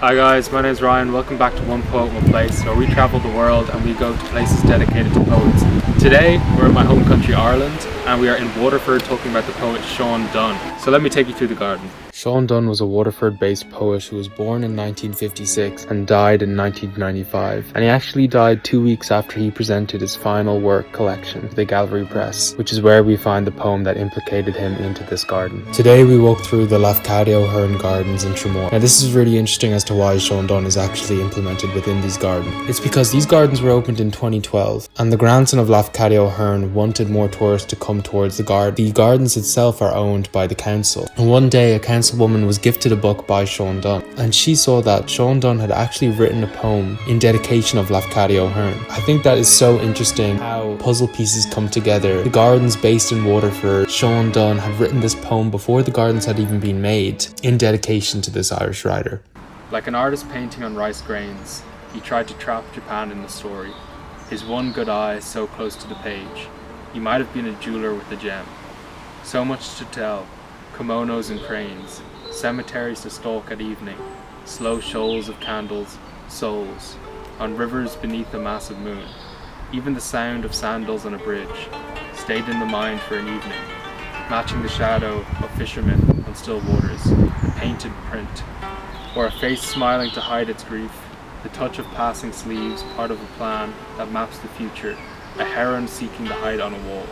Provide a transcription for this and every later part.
Hi guys, my name is Ryan. Welcome back to One Poet, One Place, where we travel the world and we go to places dedicated to poets. Today, we're in my home country Ireland, and we are in Waterford talking about the poet Seán Dunne. So let me take you through the garden. Seán Dunne was a Waterford-based poet who was born in 1956 and died in 1995. And he actually died 2 weeks after he presented his final work collection to the Gallery Press, which is where we find the poem that implicated him into this garden. Today we walk through the Lafcadio hearne gardens in Tramore. Now this is really interesting as to why Seán Dunne is actually implemented within these gardens. It's because these gardens were opened in 2012, and the grandson of Lafcadio hearne wanted more tourists to come towards the garden. The gardens itself are owned by the council, and one day a councilwoman was gifted a book by Seán Dunne, and she saw that Seán Dunne had actually written a poem in dedication of Lafcadio hearne. I think that is so interesting how puzzle pieces come together. The gardens based in Waterford, Seán Dunne had written this poem before the gardens had even been made in dedication to this Irish writer. Like an artist painting on rice grains, he tried to trap Japan in the story. His one good eye so close to the page. He might have been a jeweler with a gem. So much to tell, kimonos and cranes, cemeteries to stalk at evening, slow shoals of candles, souls, on rivers beneath a massive moon. Even the sound of sandals on a bridge stayed in the mind for an evening, matching the shadow of fishermen on still waters, a painted print, or a face smiling to hide its grief, the touch of passing sleeves, part of a plan that maps the future, a heron seeking to hide on a wall.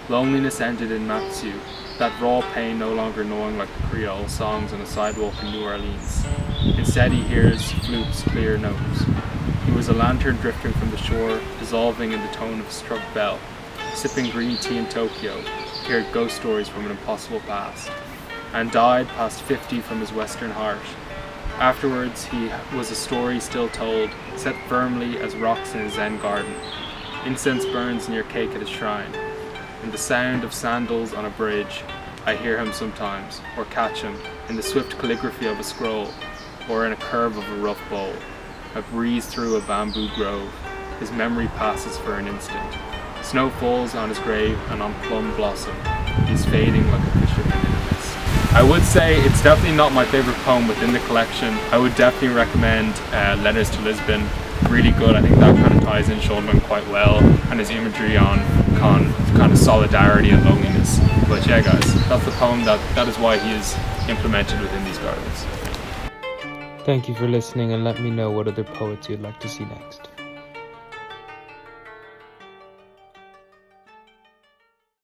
Loneliness ended in Matsu, that raw pain no longer gnawing like the Creole songs on a sidewalk in New Orleans. Instead he hears flute's clear notes. He was a lantern drifting from the shore, dissolving in the tone of a struck bell. Sipping green tea in Tokyo, he heard ghost stories from an impossible past, and died past 50 from his western heart. Afterwards, he was a story still told, set firmly as rocks in a Zen garden. Incense burns near cake at his shrine. In the sound of sandals on a bridge, I hear him sometimes, or catch him, in the swift calligraphy of a scroll, or in a curve of a rough bowl. A breeze through a bamboo grove, his memory passes for an instant. Snow falls on his grave and on plum blossom. He's fading like a fisherman in a mist. I would say it's definitely not my favorite poem within the collection. I would definitely recommend Letters to Lisbon. Really good. I think that kind of ties in Seán Dunne quite well, and his imagery on kind of solidarity and loneliness. But yeah guys, that's the poem that is why he is implemented within these gardens. Thank you for listening, and let me know what other poets you'd like to see next.